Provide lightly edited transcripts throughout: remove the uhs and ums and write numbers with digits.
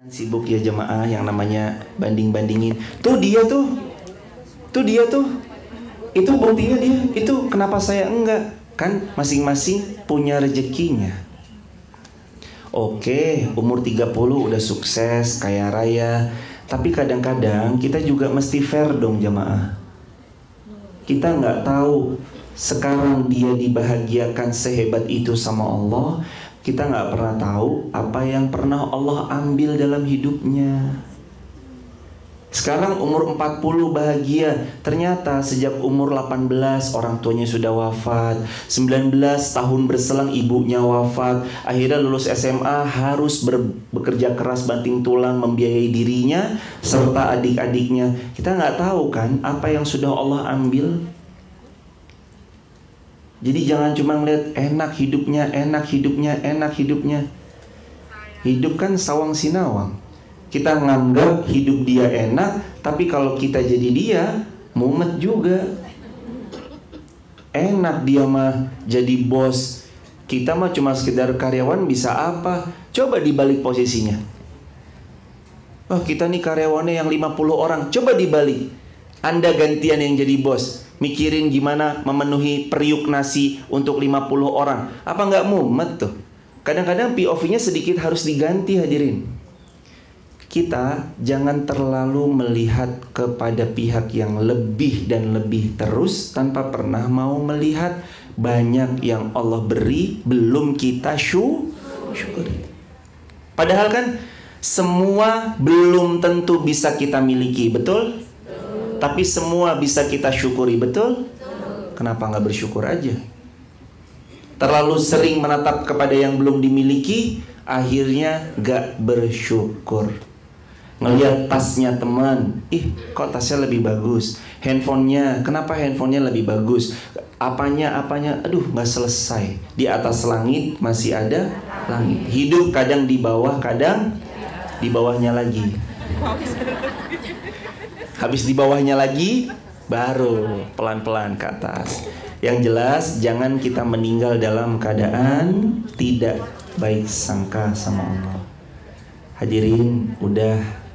Sibuk ya jemaah yang namanya banding-bandingin. Tuh dia tuh. Tuh dia tuh. Itu buktinya dia. Itu kenapa saya enggak? Kan masing-masing punya rezekinya. Oke, umur 30 udah sukses, kaya raya. Tapi kadang-kadang kita juga mesti fair dong jemaah. Kita nggak tahu sekarang dia dibahagiakan sehebat itu sama Allah. Kita nggak pernah tahu apa yang pernah Allah ambil dalam hidupnya. Sekarang umur 40 bahagia. Ternyata sejak umur 18 orang tuanya sudah wafat. 19 tahun berselang ibunya wafat. Akhirnya lulus SMA harus bekerja keras banting tulang membiayai dirinya serta adik-adiknya. Kita nggak tahu kan apa yang sudah Allah ambil. Jadi jangan cuma ngeliat enak hidupnya, enak hidupnya, enak hidupnya. Hidup kan sawang sinawang. Kita nganggap hidup dia enak, tapi kalau kita jadi dia, mumet juga. Enak dia mah jadi bos. Kita mah cuma sekedar karyawan, bisa apa? Coba dibalik posisinya. Oh, kita nih karyawannya yang 50 orang. Coba dibalik. Anda gantian yang jadi bos. Mikirin gimana memenuhi periuk nasi untuk 50 orang. Apa nggak mumet tuh? Kadang-kadang POV-nya sedikit harus diganti hadirin. Kita jangan terlalu melihat kepada pihak yang lebih dan lebih terus tanpa pernah mau melihat banyak yang Allah beri belum kita syukuri. Padahal kan semua belum tentu bisa kita miliki, betul? Tapi semua bisa kita syukuri, betul? Kenapa nggak bersyukur aja? Terlalu sering menatap kepada yang belum dimiliki, akhirnya nggak bersyukur. Ngelihat tasnya teman, kok tasnya lebih bagus. Handphonenya, kenapa handphonenya lebih bagus? Apanya, aduh nggak selesai. Di atas langit masih ada langit. Hidup kadang di bawah, kadang di bawahnya lagi. Habis di bawahnya lagi, baru pelan-pelan ke atas. Yang jelas, jangan kita meninggal dalam keadaan tidak baik sangka sama Allah. Hadirin, udah.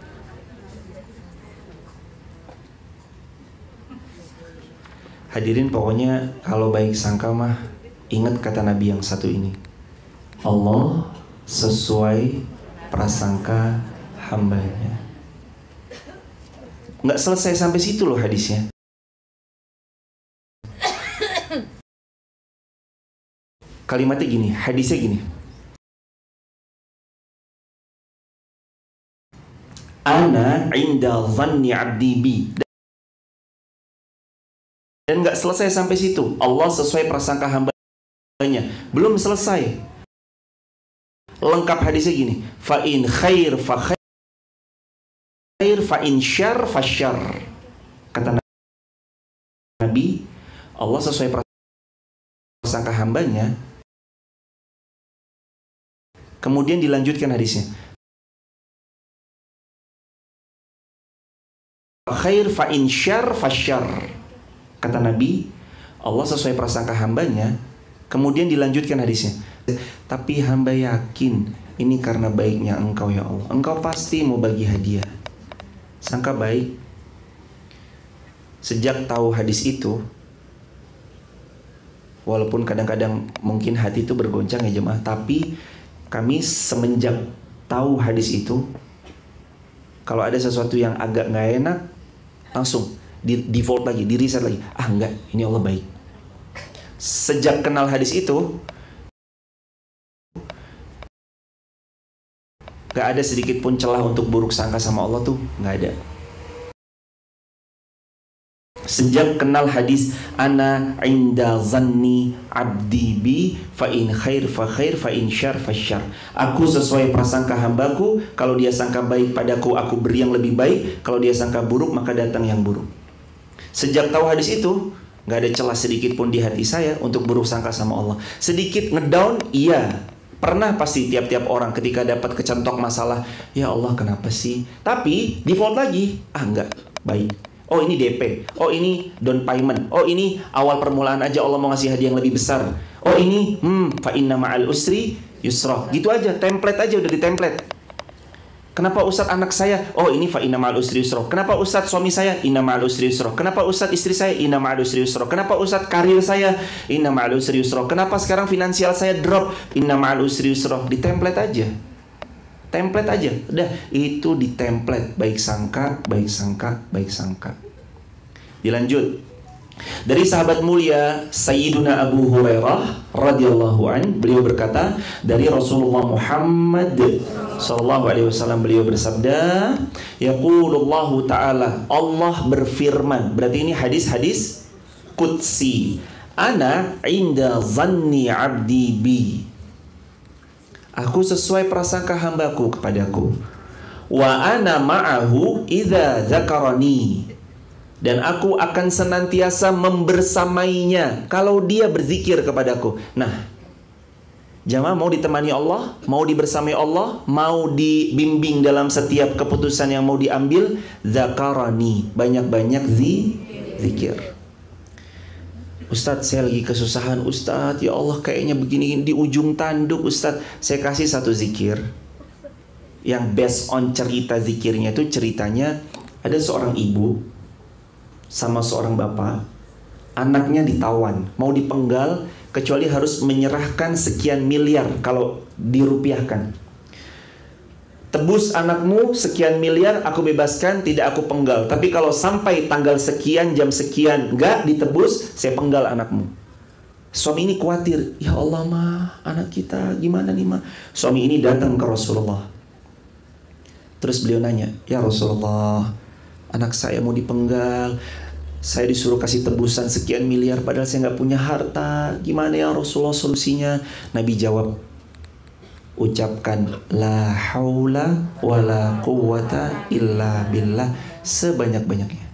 Hadirin, pokoknya kalau baik sangka mah, ingat kata Nabi yang satu ini. Allah sesuai prasangka hambanya. Nggak selesai sampai situ loh hadisnya. Kalimatnya gini, hadisnya gini. Ana inda dhanni abdi bi. Dan nggak selesai sampai situ. Allah sesuai prasangka hambanya. Belum selesai. Lengkap hadisnya gini. Fa in khair fa khair. Fa in syar fa syar. Kata Nabi, Allah sesuai prasangka hambanya. Kemudian dilanjutkan hadisnya. Khair fa in syar fa syar. Kata Nabi, Allah sesuai prasangka hambanya. Kemudian dilanjutkan hadisnya. Tapi hamba yakin ini karena baiknya engkau ya Allah. Engkau pasti mau bagi hadiah. Sangka baik. Sejak tahu hadis itu, walaupun kadang-kadang mungkin hati itu bergoncang ya jemaah, tapi kami semenjak tahu hadis itu, kalau ada sesuatu yang agak nggak enak, langsung di default lagi, di reset lagi. Enggak, ini Allah baik. Sejak kenal hadis itu, gak ada sedikit pun celah untuk buruk sangka sama Allah tuh, gak ada. Sejak kenal hadis ana inda zanni abdi bi fa in khair fa khair fa in syar fa syar. Aku sesuai prasangka hambaku, kalau dia sangka baik padaku aku beri yang lebih baik, kalau dia sangka buruk maka datang yang buruk. Sejak tahu hadis itu, gak ada celah sedikit pun di hati saya untuk buruk sangka sama Allah. Sedikit ngedown, iya. Pernah pasti tiap-tiap orang ketika dapat kecentok masalah, ya Allah kenapa sih? Tapi default lagi, enggak, baik. Oh ini DP, oh ini down payment, oh ini awal permulaan aja Allah mau ngasih hadiah yang lebih besar. Oh ini, fa inna ma'al usri yusra. Gitu aja, template aja, udah di template. Kenapa Ustadz anak saya? Oh ini fa inna ma'al usri yusra. Kenapa Ustadz suami saya? Inna ma'al usri yusra. Kenapa Ustadz istri saya? Inna ma'al usri yusra. Kenapa Ustadz karir saya? Inna ma'al usri yusra. Kenapa sekarang finansial saya drop? Inna ma'al usri yusra. Di template aja. Template aja. Udah, itu di template. Baik sangka, baik sangka, baik sangka. Dilanjut. Dari sahabat mulia Sayyiduna Abu Hurairah radhiyallahu an, beliau berkata, dari Rasulullah Muhammad sallallahu alaihi wasallam, beliau bersabda, yaqulullahu ta'ala, Allah berfirman. Berarti ini hadis-hadis qudsi. Ana inda zanni abdi bi. Aku sesuai prasangka hambaku kepadaku. Wa ana ma'ahu idza dzakarani. Dan aku akan senantiasa membersamainya kalau dia berzikir kepadaku. Nah, jamaah mau ditemani Allah, mau dibersamai Allah, mau dibimbing dalam setiap keputusan yang mau diambil, zakarani, banyak-banyak zikir. Ustadz, saya lagi kesusahan Ustadz, ya Allah kayaknya begini di ujung tanduk Ustadz. Saya kasih satu zikir yang based on cerita zikirnya itu, ceritanya ada seorang ibu sama seorang bapak, anaknya ditawan, mau dipenggal, kecuali harus menyerahkan sekian miliar kalau dirupiahkan. Tebus anakmu sekian miliar, aku bebaskan, tidak aku penggal. Tapi kalau sampai tanggal sekian, jam sekian, enggak ditebus, saya penggal anakmu. Suami ini khawatir, ya Allah mah, anak kita gimana nih mah. Suami ini datang ke Rasulullah. Terus beliau nanya, ya Rasulullah, anak saya mau dipenggal, saya disuruh kasih tebusan sekian miliar padahal saya nggak punya harta. Gimana ya Rasulullah solusinya? Nabi jawab, ucapkan la haula wala quwata illa billah sebanyak-banyaknya.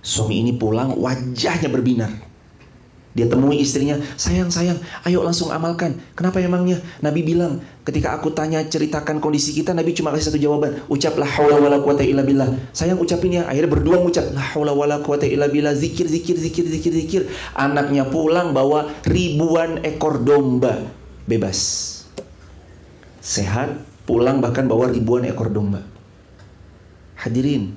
Suami ini pulang wajahnya berbinar. Dia temui istrinya, sayang, ayo langsung amalkan. Kenapa emangnya? Nabi bilang, ketika aku tanya ceritakan kondisi kita, Nabi cuma kasih satu jawaban, ucap la haula wala quwata illa billah. Sayang ucapin ya. Akhirnya berdua mengucap la haula wala quwata illa billah, zikir. Anaknya pulang bawa ribuan ekor domba, bebas, sehat, pulang bahkan bawa ribuan ekor domba. Hadirin,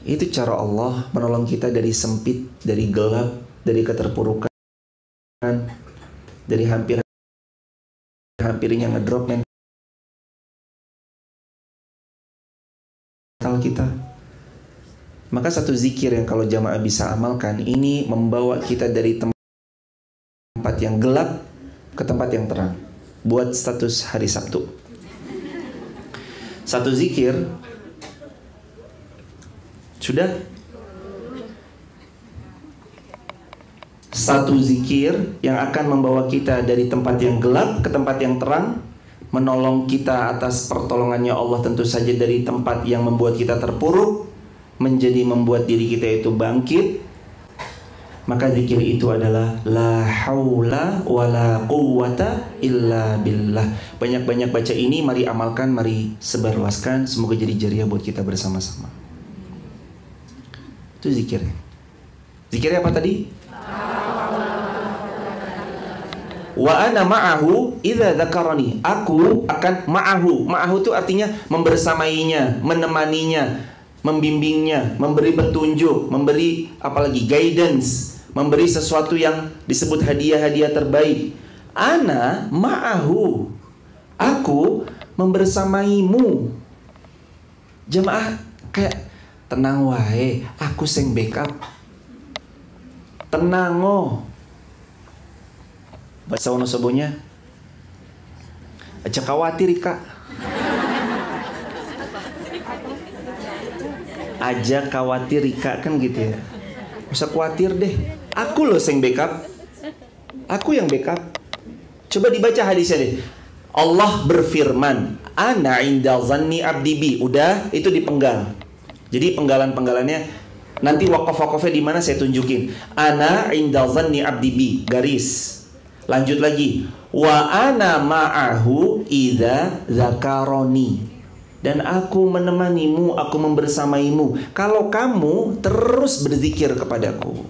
itu cara Allah menolong kita dari sempit, dari gelap, dari keterpurukan, dari hampirnya ngedrop mental kita. Maka satu zikir yang kalau jamaah bisa amalkan, ini membawa kita dari tempat yang gelap ke tempat yang terang. Buat status hari Sabtu. Satu zikir sudah. Satu zikir yang akan membawa kita dari tempat yang gelap ke tempat yang terang, menolong kita atas pertolongannya Allah tentu saja dari tempat yang membuat kita terpuruk, menjadi membuat diri kita itu bangkit. Maka zikir itu adalah la haula wala quwata illa billah. Banyak-banyak baca ini, mari amalkan, mari sebarluaskan, semoga jadi jariah buat kita bersama-sama. Itu zikirnya. Zikirnya apa tadi? Wa ana ma'ahu idza dzakarani. Aku akan ma'ahu. Ma'ahu itu artinya membersamainya, menemaninya, membimbingnya, memberi petunjuk, memberi apalagi guidance, memberi sesuatu yang disebut hadiah-hadiah terbaik. Ana ma'ahu. Aku membersamaimu. Jemaah kayak tenang wae, aku sing backup. Tenang oh. Bahasa ono sobonya aja khawatir Kak. Aja khawatir Kak, kan gitu ya. Usah khawatir deh, aku loh yang backup. Aku yang backup. Coba dibaca hadisnya deh. Allah berfirman, ana inda zanni abdi bi. Udah, itu dipenggal. Jadi penggalan-penggalannya nanti wakaf-wakafnya di mana saya tunjukin. Ana inda zanni abdi bi, garis. Lanjut lagi, wa ana ma'ahu idza dzakaroni. Dan aku menemanimu, aku membersamaimu kalau kamu terus berzikir kepadaku.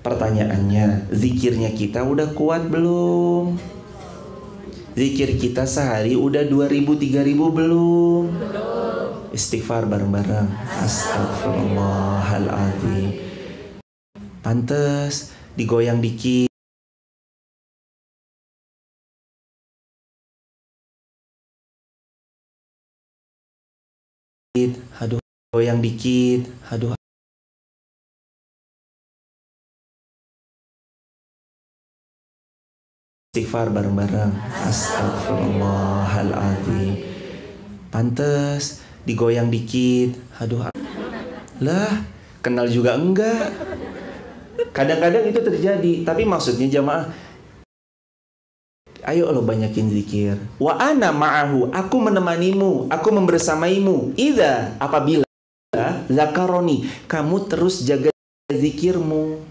Pertanyaannya, zikirnya kita udah kuat belum? Zikir kita sehari udah 2000-3000 belum? Istighfar bareng-bareng. Astagfirullahaladzim. Pantes digoyang dikit. Aduh, goyang dikit. Aduh. Istighfar bareng-bareng. Astagfirullahaladzim. Pantes digoyang dikit. Aduh. Lah, kenal juga enggak. Kadang-kadang itu terjadi. Tapi maksudnya jamaah, ayo lo banyakin zikir. Wa ana ma'ahu, aku menemanimu, aku membersamaimu. Idza, apabila zakaroni, kamu terus jaga zikirmu.